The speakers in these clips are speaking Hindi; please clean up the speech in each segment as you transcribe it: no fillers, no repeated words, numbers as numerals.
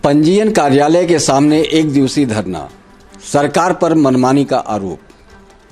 पंजीयन कार्यालय के सामने एक दिवसीय धरना, सरकार पर मनमानी का आरोप,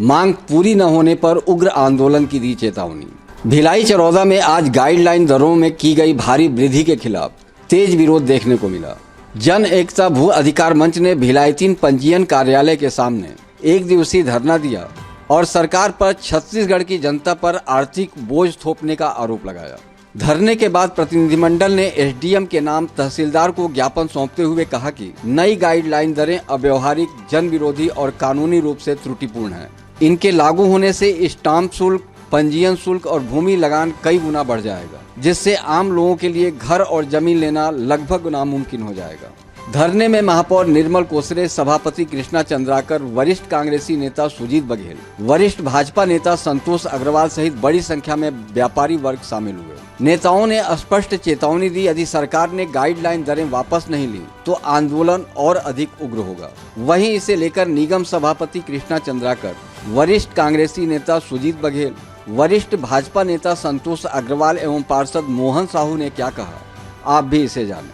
मांग पूरी न होने पर उग्र आंदोलन की दी चेतावनी। भिलाई चरौदा में आज गाइडलाइन दरों में की गई भारी वृद्धि के खिलाफ तेज विरोध देखने को मिला। जन एकता भू अधिकार मंच ने भिलाई 3 पंजीयन कार्यालय के सामने एक दिवसीय धरना दिया और सरकार पर छत्तीसगढ़ की जनता पर आर्थिक बोझ थोपने का आरोप लगाया। धरने के बाद प्रतिनिधिमंडल ने एसडीएम के नाम तहसीलदार को ज्ञापन सौंपते हुए कहा कि नई गाइडलाइन दरें अव्यवहारिक, जन विरोधी और कानूनी रूप से त्रुटिपूर्ण हैं। इनके लागू होने से स्टाम्प शुल्क, पंजीयन शुल्क और भूमि लगान कई गुना बढ़ जाएगा, जिससे आम लोगों के लिए घर और जमीन लेना लगभग नामुमकिन हो जाएगा। धरने में महापौर निर्मल कोसरे, सभापति कृष्णा चंद्राकर, वरिष्ठ कांग्रेसी नेता सुजीत बघेल, वरिष्ठ भाजपा नेता संतोष अग्रवाल सहित बड़ी संख्या में व्यापारी वर्ग शामिल हुए। नेताओं ने स्पष्ट चेतावनी दी, यदि सरकार ने गाइडलाइन दरें वापस नहीं ली तो आंदोलन और अधिक उग्र होगा। वहीं इसे लेकर निगम सभापति कृष्णा चंद्राकर, वरिष्ठ कांग्रेसी नेता सुजीत बघेल, वरिष्ठ भाजपा नेता संतोष अग्रवाल एवं पार्षद मोहन साहू ने क्या कहा, आप भी इसे जानें।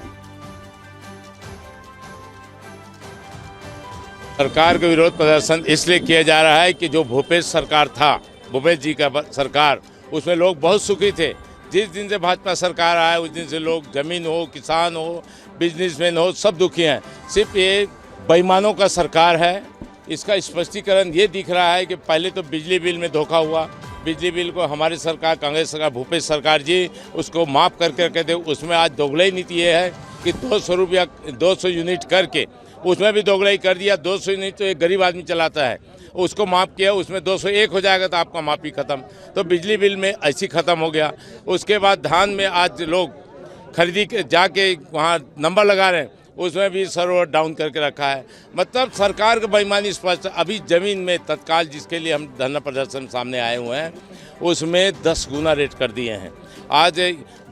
सरकार का विरोध प्रदर्शन इसलिए किया जा रहा है कि जो भूपेश सरकार था, भूपेश जी का सरकार, उसमें लोग बहुत सुखी थे। जिस दिन से भाजपा सरकार आया उस दिन से लोग, जमीन हो, किसान हो, बिजनेसमैन हो, सब दुखी हैं। सिर्फ ये बेईमानों का सरकार है। इसका स्पष्टीकरण ये दिख रहा है कि पहले तो बिजली बिल में धोखा हुआ। बिजली बिल को हमारी सरकार, कांग्रेस सरकार, भूपेश सरकार जी उसको माफ़ करके कहते, उसमें आज दोगलाई नीति ये है कि 200 रुपया 200 यूनिट करके उसमें भी दोगलाई कर दिया। 200 यूनिट तो एक गरीब आदमी चलाता है, उसको माफ़ किया, उसमें 201 हो जाएगा तो आपका माफ़ी ख़त्म। तो बिजली बिल में ऐसी ख़त्म हो गया। उसके बाद धान में आज लोग खरीदी के जाके वहाँ नंबर लगा रहे हैं, उसमें भी सर्वर डाउन करके रखा है। मतलब सरकार का बेईमानी स्पष्ट। अभी ज़मीन में तत्काल जिसके लिए हम धरना प्रदर्शन सामने आए हुए हैं, उसमें 10 गुना रेट कर दिए हैं। आज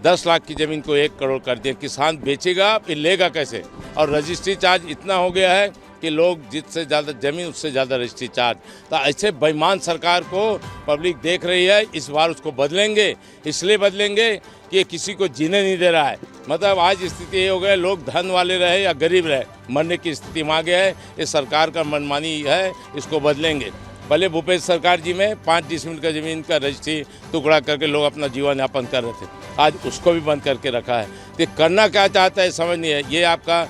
10 लाख की ज़मीन को 1 करोड़ कर दिया। किसान बेचेगा फिर लेगा कैसे? और रजिस्ट्री चार्ज इतना हो गया है कि लोग जिससे ज़्यादा ज़मीन उससे ज़्यादा रजिस्ट्री चार्ज। तो ऐसे बेईमान सरकार को पब्लिक देख रही है। इस बार उसको बदलेंगे, इसलिए बदलेंगे कि ये किसी को जीने नहीं दे रहा है। मतलब आज स्थिति ये हो गई, लोग धन वाले रहे या गरीब रहे, मरने की स्थिति में आ गया है। इस सरकार का मनमानी है, इसको बदलेंगे। पहले भूपेश सरकार जी में 5 डिसमिल का ज़मीन का रजिस्ट्री टुकड़ा करके लोग अपना जीवन यापन कर रहे थे, आज उसको भी बंद करके रखा है। तो करना क्या चाहता है समझ नहीं है। ये आपका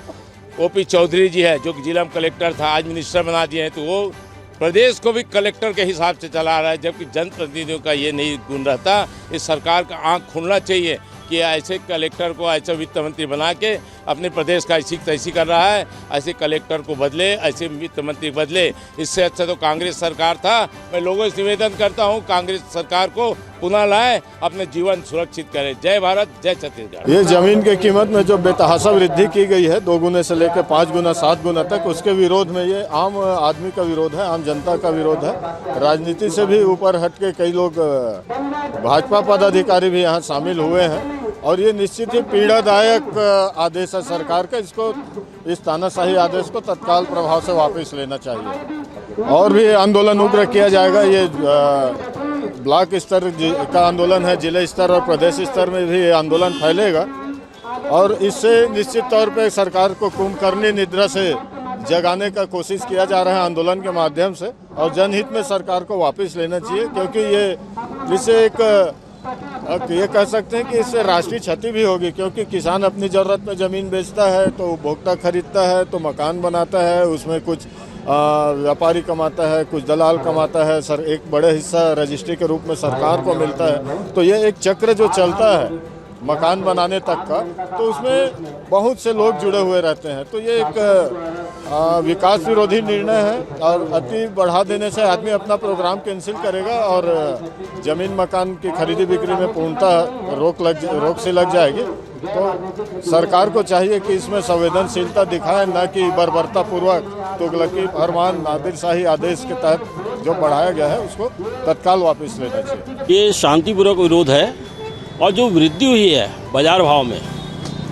ओपी चौधरी जी है जो कि जिला में कलेक्टर था, आज मिनिस्टर बना दिए हैं, तो वो प्रदेश को भी कलेक्टर के हिसाब से चला रहा है, जबकि जनप्रतिनिधियों का ये नहीं गुण रहता। इस सरकार का आंख खुलना चाहिए कि ऐसे कलेक्टर को ऐसा वित्त मंत्री बना के अपने प्रदेश का ऐसी तैसी कर रहा है। ऐसे कलेक्टर को बदले, ऐसे वित्त मंत्री बदले। इससे अच्छा तो कांग्रेस सरकार था। मैं लोगों से निवेदन करता हूं, कांग्रेस सरकार को पुनः लाए, अपने जीवन सुरक्षित करें। जय भारत, जय छत्तीसगढ़। ये जमीन के कीमत में जो बेतहाशा वृद्धि की गई है, 2 गुने से लेकर 5 गुना 7 गुना तक, उसके विरोध में ये आम आदमी का विरोध है, आम जनता का विरोध है। राजनीति से भी ऊपर हट के कई लोग भाजपा पदाधिकारी भी यहाँ शामिल हुए हैं और ये निश्चित ही पीड़ादायक आदेश है सरकार का। इसको, इस तानाशाही आदेश को तत्काल प्रभाव से वापस लेना चाहिए और भी आंदोलन उग्र किया जाएगा। ये ब्लॉक स्तर का आंदोलन है, जिला स्तर और प्रदेश स्तर में भी आंदोलन फैलेगा और इससे निश्चित तौर पे सरकार को कुंभकर्णी निद्रा से जगाने का कोशिश किया जा रहा है आंदोलन के माध्यम से। और जनहित में सरकार को वापस लेना चाहिए, क्योंकि ये इससे ये कह सकते हैं कि इससे राष्ट्रीय क्षति भी होगी, क्योंकि किसान अपनी ज़रूरत में ज़मीन बेचता है तो उपभोक्ता खरीदता है तो मकान बनाता है, उसमें कुछ व्यापारी कमाता है, कुछ दलाल कमाता है, सर एक बड़े हिस्सा रजिस्ट्री के रूप में सरकार को मिलता है। तो ये एक चक्र जो चलता है मकान बनाने तक का, तो उसमें बहुत से लोग जुड़े हुए रहते हैं। तो ये एक विकास विरोधी निर्णय है और अति बढ़ा देने से आदमी अपना प्रोग्राम कैंसिल करेगा और ज़मीन मकान की खरीदी बिक्री में पूर्णतः रोक से लग जाएगी। तो सरकार को चाहिए कि इसमें संवेदनशीलता दिखाए, न कि बर्बरतापूर्वक तुगलकी फरमान नादिरशाही आदेश के तहत जो बढ़ाया गया है उसको तत्काल वापस लेना चाहिए। ये शांतिपूर्वक विरोध है और जो वृद्धि हुई है बाजार भाव में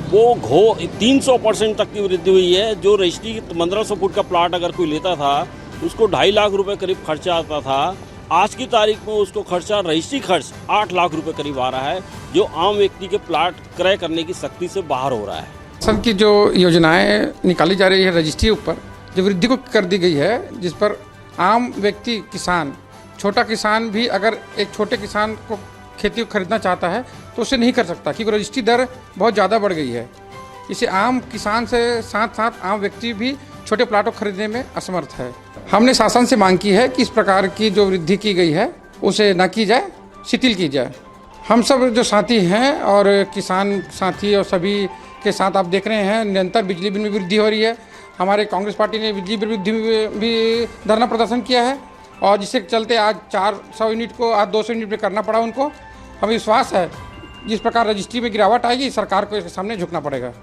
वो 300% तक की वृद्धि हुई है। जो रजिस्ट्री 1500 फुट का प्लाट अगर कोई लेता था उसको 2.5 लाख रुपए करीब खर्चा आता था, आज की तारीख में उसको खर्चा, रजिस्ट्री खर्च 8 लाख रुपए करीब आ रहा है, जो आम व्यक्ति के प्लाट क्रय करने की शक्ति से बाहर हो रहा है। शासन की जो योजनाएं निकाली जा रही है रजिस्ट्री ऊपर जो वृद्धि को कर दी गई है, जिस पर आम व्यक्ति किसान, छोटा किसान भी अगर एक छोटे किसान को खेती को खरीदना चाहता है तो उसे नहीं कर सकता, क्योंकि रजिस्ट्री दर बहुत ज़्यादा बढ़ गई है। इसे आम किसान से साथ साथ आम व्यक्ति भी छोटे प्लाटों को खरीदने में असमर्थ है। हमने शासन से मांग की है कि इस प्रकार की जो वृद्धि की गई है उसे न की जाए, शिथिल की जाए। हम सब जो साथी हैं और किसान साथी और सभी के साथ आप देख रहे हैं निरंतर बिजली बिल में वृद्धि हो रही है। हमारे कांग्रेस पार्टी ने बिजली बिल वृद्धि में भी धरना प्रदर्शन किया है और जिसके चलते आज 400 यूनिट को आज 200 यूनिट पे करना पड़ा उनको। हमें विश्वास है जिस प्रकार रजिस्ट्री में गिरावट आएगी सरकार को इसके सामने झुकना पड़ेगा।